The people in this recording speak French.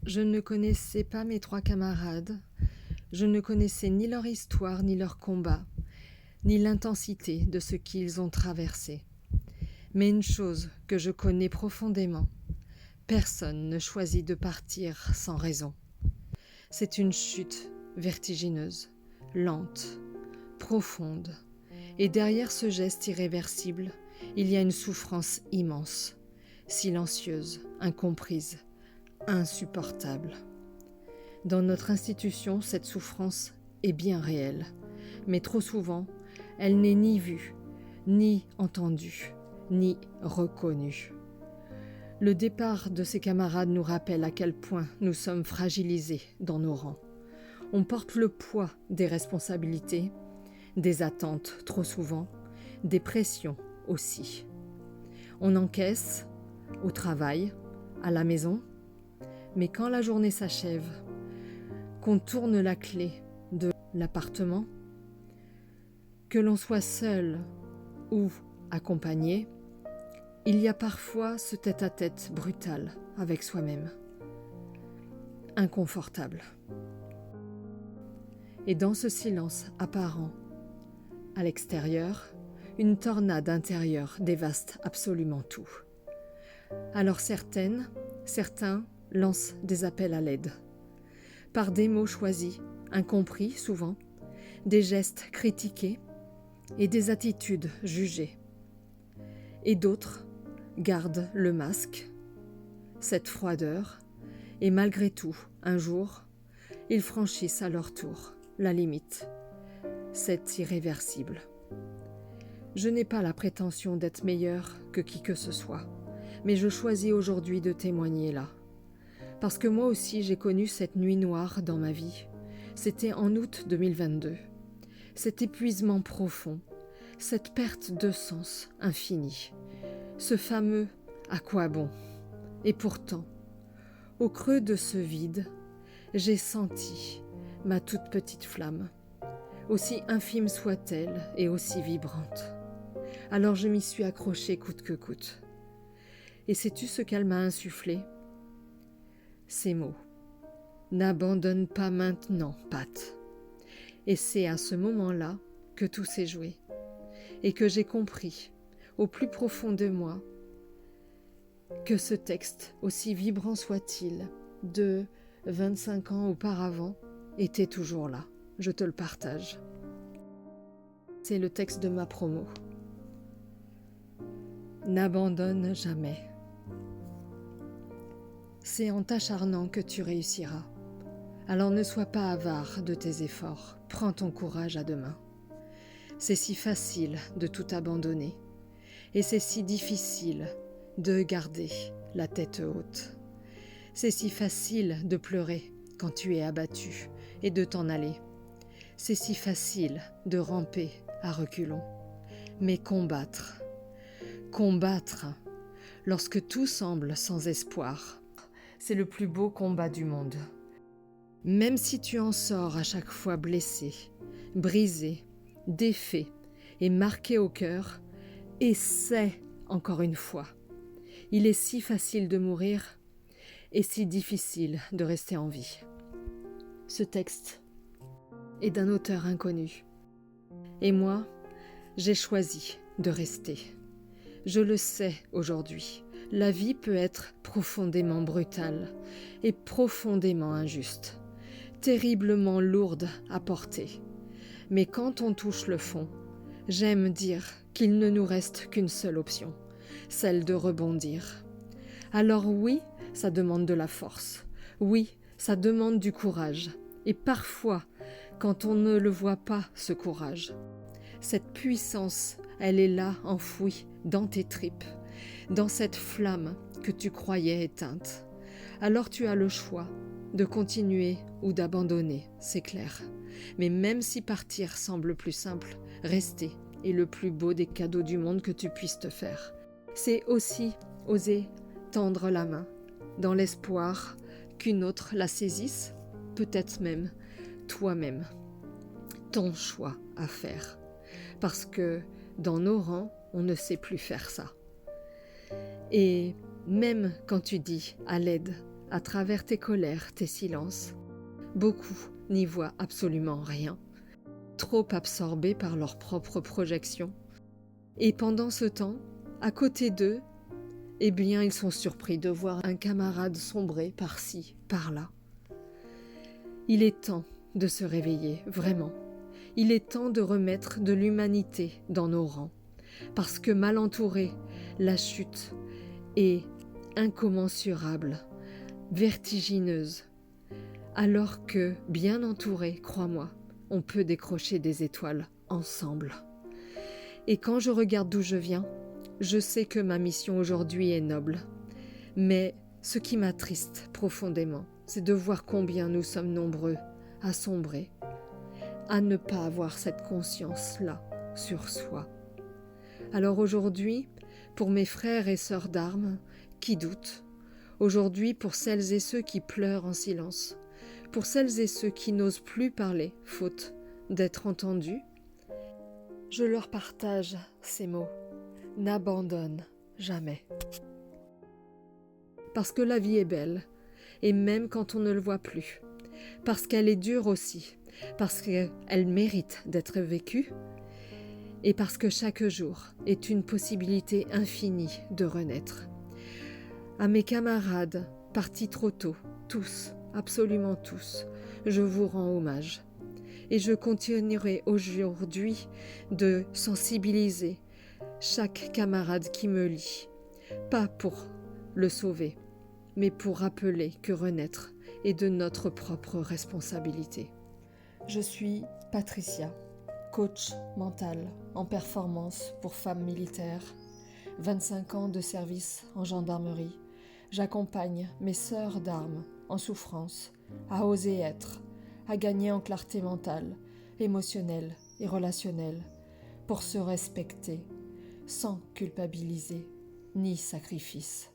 Je ne connaissais pas mes 3 camarades, je ne connaissais ni leur histoire, ni leur combat, ni l'intensité de ce qu'ils ont traversé. Mais une chose que je connais profondément, personne ne choisit de partir sans raison. C'est une chute vertigineuse, lente, profonde, et derrière ce geste irréversible, il y a une souffrance immense, silencieuse, incomprise, insupportable. Dans notre institution, cette souffrance est bien réelle, mais trop souvent, elle n'est ni vue, ni entendue, ni reconnue. Le départ de ces camarades nous rappelle à quel point nous sommes fragilisés dans nos rangs. On porte le poids des responsabilités, des attentes trop souvent, des pressions aussi. On encaisse au travail, à la maison, mais quand la journée s'achève, qu'on tourne la clé de l'appartement, que l'on soit seul ou accompagné, il y a parfois ce tête-à-tête brutal avec soi-même, inconfortable. Et dans ce silence apparent, à l'extérieur, une tornade intérieure dévaste absolument tout. Alors certains lancent des appels à l'aide, par des mots choisis, incompris souvent, des gestes critiqués et des attitudes jugées. Et d'autres gardent le masque, cette froideur, et malgré tout, un jour, ils franchissent à leur tour la limite. C'est irréversible. Je n'ai pas la prétention d'être meilleur que qui que ce soit, mais je choisis aujourd'hui de témoigner là. Parce que moi aussi j'ai connu cette nuit noire dans ma vie. C'était en août 2022. Cet épuisement profond, cette perte de sens infinie, ce fameux « à quoi bon ?» Et pourtant, au creux de ce vide, j'ai senti ma toute petite flamme, aussi infime soit-elle et aussi vibrante. Alors je m'y suis accrochée coûte que coûte. Et sais-tu ce qu'elle m'a insufflé ? Ces mots. N'abandonne pas maintenant, Pat. Et c'est à ce moment-là que tout s'est joué et que j'ai compris, au plus profond de moi, que ce texte, aussi vibrant soit-il, de 25 ans auparavant, était toujours là. Je te le partage. C'est le texte de ma promo. N'abandonne jamais. C'est en t'acharnant que tu réussiras. Alors ne sois pas avare de tes efforts. Prends ton courage à deux mains. C'est si facile de tout abandonner. Et c'est si difficile de garder la tête haute. C'est si facile de pleurer quand tu es abattu et de t'en aller. C'est si facile de ramper à reculons. Mais combattre, lorsque tout semble sans espoir, c'est le plus beau combat du monde. Même si tu en sors à chaque fois blessé, brisé, défait et marqué au cœur, essaie encore une fois. Il est si facile de mourir et si difficile de rester en vie. Ce texte est d'un auteur inconnu. Et moi, j'ai choisi de rester. Je le sais aujourd'hui. La vie peut être profondément brutale et profondément injuste, terriblement lourde à porter. Mais quand on touche le fond, j'aime dire qu'il ne nous reste qu'une seule option, celle de rebondir. Alors oui, ça demande de la force. Oui, ça demande du courage. Et parfois, quand on ne le voit pas, ce courage, cette puissance, elle est là, enfouie dans tes tripes, dans cette flamme que tu croyais éteinte. Alors tu as le choix de continuer ou d'abandonner, c'est clair. Mais même si partir semble plus simple, rester est le plus beau des cadeaux du monde que tu puisses te faire. C'est aussi oser tendre la main, dans l'espoir qu'une autre la saisisse, peut-être même toi-même. Ton choix à faire. Parce que dans nos rangs, on ne sait plus faire ça. Et même quand tu dis à l'aide, à travers tes colères, tes silences. Beaucoup n'y voient absolument rien, trop absorbés par leurs propres projections. Et pendant ce temps, à côté d'eux, eh bien, ils sont surpris de voir un camarade sombrer par-ci, par-là. Il est temps de se réveiller, vraiment. Il est temps de remettre de l'humanité dans nos rangs. Parce que mal entouré, la chute est incommensurable, vertigineuse. Alors que, bien entouré, crois-moi, on peut décrocher des étoiles ensemble. Et quand je regarde d'où je viens, je sais que ma mission aujourd'hui est noble. Mais ce qui m'attriste profondément, c'est de voir combien nous sommes nombreux à sombrer, à ne pas avoir cette conscience-là sur soi. Alors aujourd'hui, pour mes frères et sœurs d'armes qui doutent, aujourd'hui pour celles et ceux qui pleurent en silence, pour celles et ceux qui n'osent plus parler, faute d'être entendus, je leur partage ces mots. N'abandonne jamais. Parce que la vie est belle, et même quand on ne le voit plus. Parce qu'elle est dure aussi, parce qu'elle mérite d'être vécue, et parce que chaque jour est une possibilité infinie de renaître. À mes camarades, partis trop tôt, tous, absolument tous, je vous rends hommage. Et je continuerai aujourd'hui de sensibiliser chaque camarade qui me lit, pas pour le sauver, mais pour rappeler que renaître est de notre propre responsabilité. Je suis Patricia, coach mental en performance pour femmes militaires, 25 ans de service en gendarmerie. J'accompagne mes sœurs d'armes en souffrance à oser être, à gagner en clarté mentale, émotionnelle et relationnelle, pour se respecter, sans culpabiliser ni sacrifice.